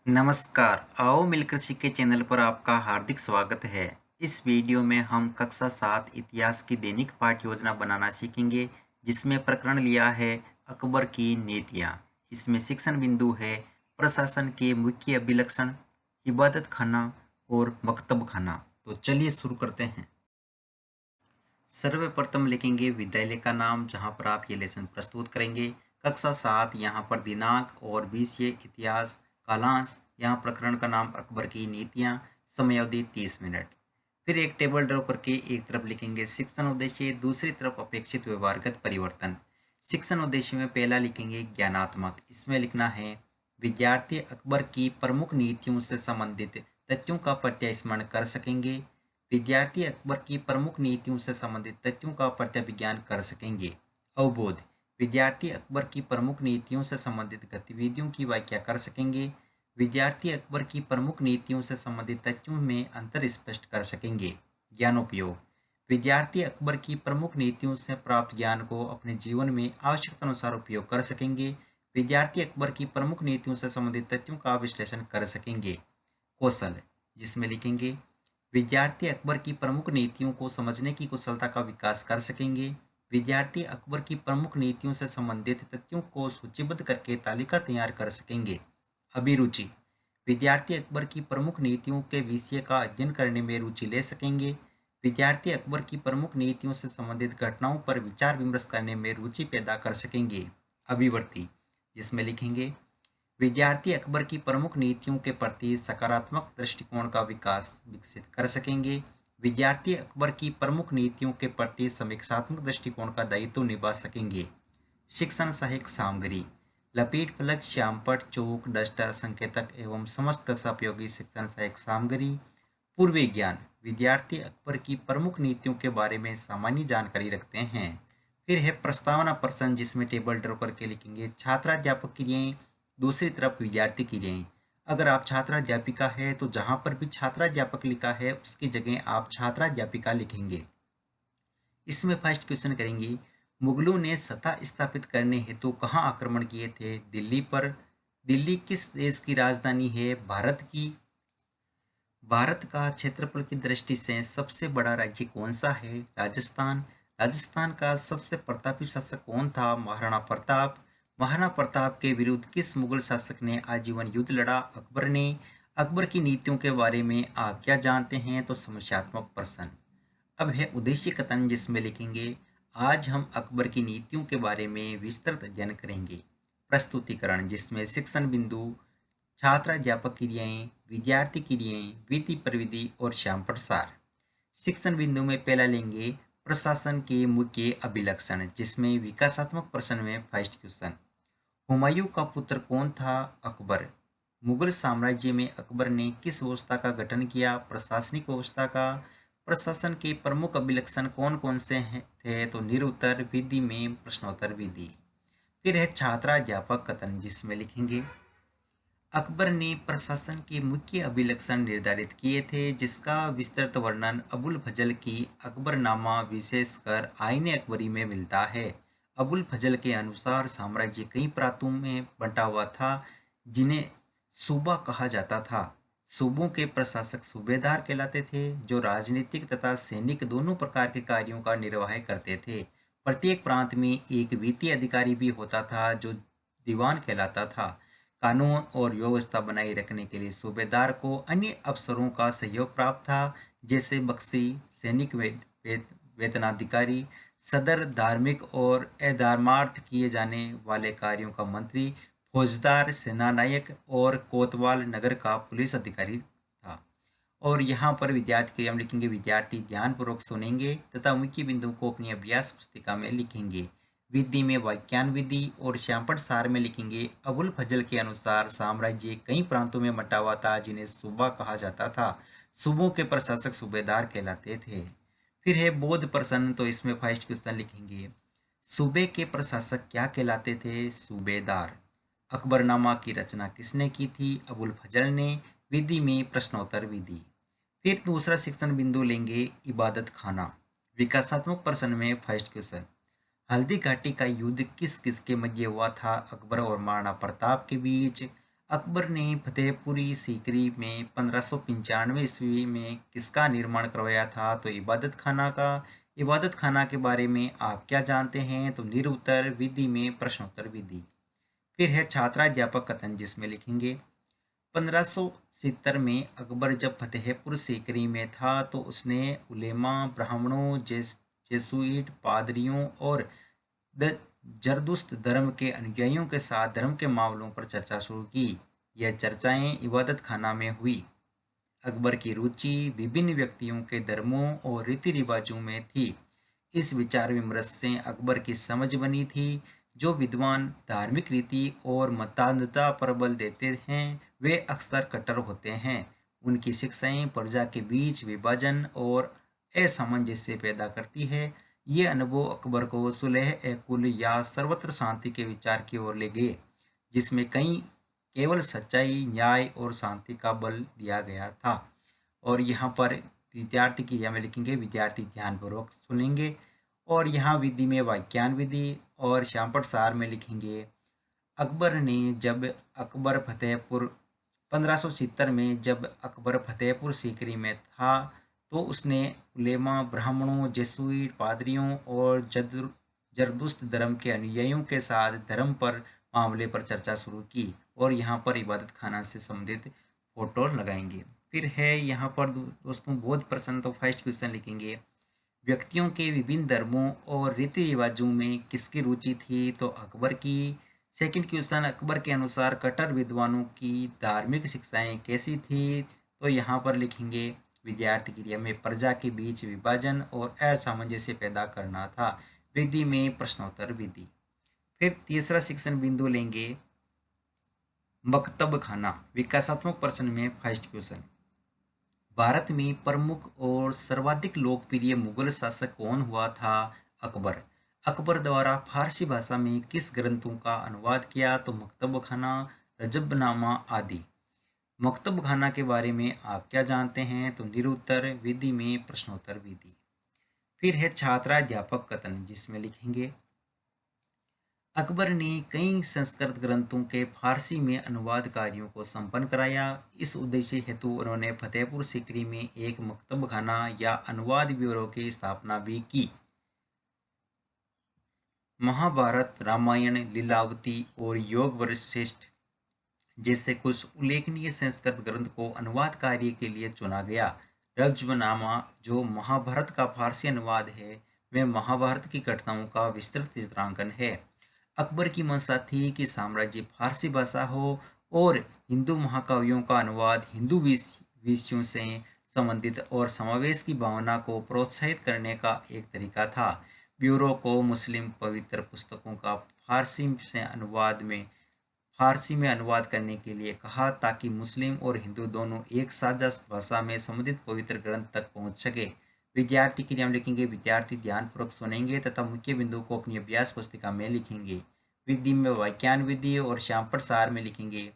नमस्कार, आओ मिलकर सीखे चैनल पर आपका हार्दिक स्वागत है। इस वीडियो में हम कक्षा 7 इतिहास की दैनिक पाठ योजना बनाना सीखेंगे, जिसमें प्रकरण लिया है अकबर की नीतियाँ। इसमें शिक्षण बिंदु है प्रशासन के मुख्य अभिलक्षण, इबादत खाना और मकतब खाना। तो चलिए शुरू करते हैं। सर्वप्रथम लिखेंगे विद्यालय का नाम, जहाँ पर आप ये लेसन प्रस्तुत करेंगे। कक्षा 7, यहाँ पर दिनांक और विषय इतिहास। कालांश, यहाँ प्रकरण का नाम अकबर की नीतियाँ। समयावधि 30 मिनट। फिर एक टेबल ड्रॉ करके एक तरफ लिखेंगे शिक्षण उद्देश्य, दूसरी तरफ अपेक्षित व्यवहारगत परिवर्तन। शिक्षण उद्देश्य में पहला लिखेंगे ज्ञानात्मक। इसमें लिखना है विद्यार्थी अकबर की प्रमुख नीतियों से संबंधित तथ्यों का प्रत्यास्मरण कर सकेंगे। विद्यार्थी अकबर की प्रमुख नीतियों से संबंधित तथ्यों का प्रत्याविज्ञान कर सकेंगे। अवबोध, विद्यार्थी अकबर की प्रमुख नीतियों से संबंधित गतिविधियों की व्याख्या कर सकेंगे। विद्यार्थी अकबर की प्रमुख नीतियों से संबंधित तथ्यों में अंतर स्पष्ट कर सकेंगे। ज्ञानोपयोग, विद्यार्थी अकबर की प्रमुख नीतियों से प्राप्त ज्ञान को अपने जीवन में आवश्यकता अनुसार उपयोग कर सकेंगे। विद्यार्थी अकबर की प्रमुख नीतियों से संबंधित तथ्यों का विश्लेषण कर सकेंगे। कौशल, जिसमें लिखेंगे विद्यार्थी अकबर की प्रमुख नीतियों को समझने की कुशलता का विकास कर सकेंगे। विद्यार्थी अकबर की प्रमुख नीतियों से संबंधित तथ्यों को सूचीबद्ध करके तालिका तैयार कर सकेंगे। अभिरुचि, विद्यार्थी अकबर की प्रमुख नीतियों के विषय का अध्ययन करने में रुचि ले सकेंगे। विद्यार्थी अकबर की प्रमुख नीतियों से संबंधित घटनाओं पर विचार विमर्श करने में रुचि पैदा कर सकेंगे। अभिवर्ती, जिसमें लिखेंगे विद्यार्थी अकबर की प्रमुख नीतियों के प्रति सकारात्मक दृष्टिकोण का विकास विकसित कर सकेंगे। विद्यार्थी अकबर की प्रमुख नीतियों के प्रति समीक्षात्मक दृष्टिकोण का दायित्व निभा सकेंगे। शिक्षण सहायक सामग्री, लपेट फलक, श्यामपट, चौक, डस्टर, संकेतक एवं समस्त कक्षा उपयोगी शिक्षण सहायक सामग्री। पूर्व ज्ञान, विद्यार्थी अकबर की प्रमुख नीतियों के बारे में सामान्य जानकारी रखते हैं। फिर है प्रस्तावना प्रश्न, जिसमें टेबल ड्रॉ करके लिखेंगे छात्राध्यापक क्रियाएं, दूसरी तरफ विद्यार्थी क्रियाएं। अगर आप छात्राध्यापिका है तो जहां पर भी छात्राध्यापक लिखा है उसकी जगह आप छात्राध्यापिका लिखेंगे। इसमें फर्स्ट क्वेश्चन करेंगे मुगलों ने सत्ता स्थापित करने हेतु कहाँ आक्रमण किए थे? दिल्ली पर। दिल्ली किस देश की राजधानी है? भारत की। भारत का क्षेत्रफल की दृष्टि से सबसे बड़ा राज्य कौन सा है? राजस्थान। राजस्थान का सबसे प्रतापी शासक कौन था? महाराणा प्रताप। महाराणा प्रताप के विरुद्ध किस मुगल शासक ने आजीवन युद्ध लड़ा? अकबर ने। अकबर की नीतियों के बारे में आप क्या जानते हैं? तो समस्यात्मक प्रश्न। अब है उद्देश्य कथन, जिसमें लिखेंगे आज हम अकबर की नीतियों के बारे में विस्तृत अध्ययन करेंगे। प्रस्तुतिकरण, जिसमें शिक्षण बिंदु, छात्राध्यापक क्रियाएं, विद्यार्थी क्रियाएं, विधि प्रविधि और श्यामपट सार। शिक्षण बिंदु में पहला लेंगे प्रशासन के मुख्य अभिलक्षण, जिसमें विकासात्मक प्रश्न में फर्स्ट क्वेश्चन हुमायूं का पुत्र कौन था? अकबर। मुगल साम्राज्य में अकबर ने किस व्यवस्था का गठन किया? प्रशासनिक व्यवस्था का। प्रशासन के प्रमुख अभिलक्षण कौन कौन से थे? तो निरुत्तर, विधि में प्रश्नोत्तर विधि। फिर है छात्राध्यापक कथन, जिसमें लिखेंगे अकबर ने प्रशासन के मुख्य अभिलक्षण निर्धारित किए थे, जिसका विस्तृत वर्णन अबुल फजल की अकबरनामा विशेषकर आईने अकबरी में मिलता है। अबुल फजल के अनुसार साम्राज्य कई प्रांतों में बंटा हुआ था, जिन्हें सूबा कहा जाता था। सूबों के प्रशासक सूबेदार कहलाते थे, जो राजनीतिक तथा सैनिक दोनों प्रकार के कार्यों का निर्वाह करते थे। प्रत्येक प्रांत में एक वित्तीय अधिकारी भी होता था, जो दीवान कहलाता था। कानून और व्यवस्था बनाए रखने के लिए सूबेदार को अन्य अफसरों का सहयोग प्राप्त था, जैसे बख्शी, सैनिक वेतनाधिकारी, सदर, धार्मिक और अधर्मार्थ किए जाने वाले कार्यों का मंत्री, फौजदार, सेनानायक और कोतवाल नगर का पुलिस अधिकारी था। और यहाँ पर विद्यार्थी के हम लिखेंगे विद्यार्थी ध्यानपूर्वक सुनेंगे तथा मुख्य बिंदु को अपनी अभ्यास पुस्तिका में लिखेंगे। विधि में व्याख्यान विधि और श्यामपट सार में लिखेंगे अबुल फजल के अनुसार साम्राज्य कई प्रांतों में बंटा हुआ था, जिन्हें सूबा कहा जाता था। सूबों के प्रशासक सूबेदार कहलाते थे। फिर है बोध प्रश्न, तो इसमें फर्स्ट क्वेश्चन लिखेंगे सूबे के प्रशासक क्या कहलाते थे? सूबेदार। अकबरनामा की रचना किसने की थी? अबुल फजल ने। विधि में प्रश्नोत्तर विधि। फिर दूसरा शिक्षण बिंदु लेंगे इबादत खाना। विकासात्मक प्रश्न में फर्स्ट क्वेश्चन हल्दी घाटी का युद्ध किस किस के मध्य हुआ था? अकबर और महाराणा प्रताप के बीच। अकबर ने फतेहपुरी सीकरी में 1595 ईस्वी में किसका निर्माण करवाया था? तो इबादत खाना का। इबादत खाना के बारे में आप क्या जानते हैं? तो निरुत्तर विधि में प्रश्नोत्तर विधि। फिर है छात्राध्यापक कथन, जिसमें लिखेंगे 1570 में अकबर जब फतेहपुर सीकरी में था तो उसने उलेमा, ब्राह्मणों, जेसुइट, पादरियों और द जरदुश्त धर्म के अनुयायियों के साथ धर्म के मामलों पर चर्चा शुरू की। यह चर्चाएं इबादत खाना में हुई। अकबर की रुचि विभिन्न व्यक्तियों के धर्मों और रीति रिवाजों में थी। इस विचार विमर्श से अकबर की समझ बनी थी। जो विद्वान धार्मिक रीति और मतान्धता पर बल देते हैं वे अक्सर कट्टर होते हैं। उनकी शिक्षाएं प्रजा के बीच विभाजन और असामंजस्य पैदा करती है। ये अनुभव अकबर को सुलह ए कुल या सर्वत्र शांति के विचार की ओर ले गए, जिसमें कई केवल सच्चाई, न्याय और शांति का बल दिया गया था। और यहाँ पर विद्यार्थी की क्रिया में लिखेंगे, विद्यार्थी ध्यानपूर्वक सुनेंगे। और यहाँ विधि में वाक्यान विधि और श्यामपट सार में लिखेंगे अकबर ने जब अकबर फतेहपुर 1570 में जब अकबर फतेहपुर सीकरी में था तो उसने उलेमा, ब्राह्मणों, जेसुइट, पादरियों और जरदुश्त धर्म के अनुयायियों के साथ धर्म पर मामले पर चर्चा शुरू की। और यहाँ पर इबादत खाना से संबंधित फोटो लगाएंगे। फिर है यहाँ पर दोस्तों बोध प्रश्न। तो फर्स्ट क्वेश्चन लिखेंगे व्यक्तियों के विभिन्न धर्मों और रीति रिवाजों में किसकी रुचि थी? तो अकबर की। सेकंड क्वेश्चन अकबर के अनुसार कट्टर विद्वानों की धार्मिक शिक्षाएं कैसी थी? तो यहाँ पर लिखेंगे विद्यार्थी क्रिया में प्रजा के बीच विभाजन और असामंजस्य पैदा करना था। विधि में प्रश्नोत्तर विधि। फिर तीसरा शिक्षण बिंदु लेंगे मकतब खाना। विकासात्मक प्रश्न में फर्स्ट क्वेश्चन भारत में प्रमुख और सर्वाधिक लोकप्रिय मुगल शासक कौन हुआ था? अकबर। अकबर द्वारा फारसी भाषा में किस ग्रंथों का अनुवाद किया? तो मकतब खाना, रजबनामा आदि। मकतब खाना के बारे में आप क्या जानते हैं? तो निरुत्तर विधि में प्रश्नोत्तर विधि। फिर है छात्राध्यापक कथन, जिसमें लिखेंगे अकबर ने कई संस्कृत ग्रंथों के फारसी में अनुवाद कार्यों को संपन्न कराया। इस उद्देश्य हेतु उन्होंने फतेहपुर सीकरी में एक मकतब खाना या अनुवाद ब्यूरो की स्थापना भी की। महाभारत, रामायण, लीलावती और योग वशिष्ठ जैसे कुछ उल्लेखनीय संस्कृत ग्रंथ को अनुवाद कार्य के लिए चुना गया। रजबनामा, जो महाभारत का फारसी अनुवाद है, वह महाभारत की घटनाओं का विस्तृत चित्रांकन है। अकबर की मंशा थी कि साम्राज्य फारसी भाषा हो और हिंदू महाकाव्यों का अनुवाद हिंदू विषयों से संबंधित और समावेश की भावना को प्रोत्साहित करने का एक तरीका था। ब्यूरो को मुस्लिम पवित्र पुस्तकों का फारसी में अनुवाद करने के लिए कहा ताकि मुस्लिम और हिंदू दोनों एक साझा भाषा में संबंधित पवित्र ग्रंथ तक पहुंच सके। विद्यार्थी के नाम लिखेंगे, विद्यार्थी ध्यानपूर्वक सुनेंगे तथा मुख्य बिंदु को अपनी अभ्यास पुस्तिका में लिखेंगे। विधि में वाक्यान विधि और श्यामपट सार में लिखेंगे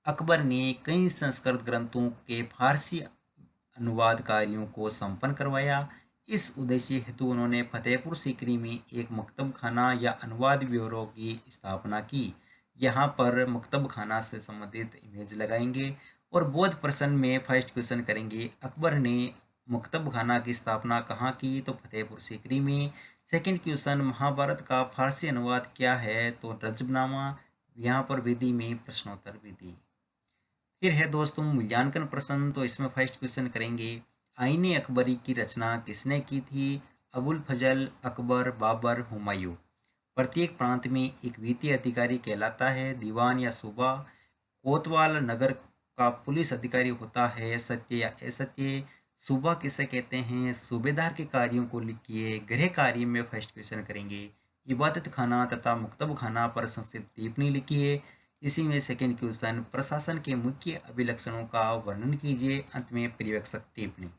अकबर ने कई संस्कृत ग्रंथों के फारसी अनुवाद कार्यों को संपन्न करवाया। इस उद्देश्य हेतु उन्होंने फतेहपुर सीकरी में एक मकतब खाना या अनुवाद ब्यूरो की स्थापना की। यहाँ पर मकतब खाना से संबंधित इमेज लगाएंगे। और बोध प्रश्न में फर्स्ट क्वेश्चन करेंगे अकबर ने मकतब खाना की स्थापना कहाँ की? तो फतेहपुर सीकरी में। सेकंड क्वेश्चन महाभारत का फारसी अनुवाद क्या है? तो रजबनामा। यहाँ पर विधि में प्रश्नोत्तर विधि। फिर है दोस्तों मूल्यांकन प्रश्न। तो इसमें फर्स्ट क्वेश्चन करेंगे आईने अकबरी की रचना किसने की थी? अबुल फजल, अकबर, बाबर, हुमायूं। प्रत्येक प्रांत में एक वित्तीय अधिकारी कहलाता है। दीवान या सूबा। कोतवाल नगर का पुलिस अधिकारी होता है। सत्य या असत्य। सूबा किसे कहते हैं? सूबेदार के कार्यों को लिखिए। गृह कार्य में फर्स्ट क्वेश्चन करेंगे इबादत खाना तथा मुक्तब खाना पर संक्षिप्त टिप्पणी लिखिए। इसी में सेकंड क्वेश्चन प्रशासन के मुख्य अभिलक्षणों का वर्णन कीजिए। अंत में पर्यवेक्षक टिप्पणी।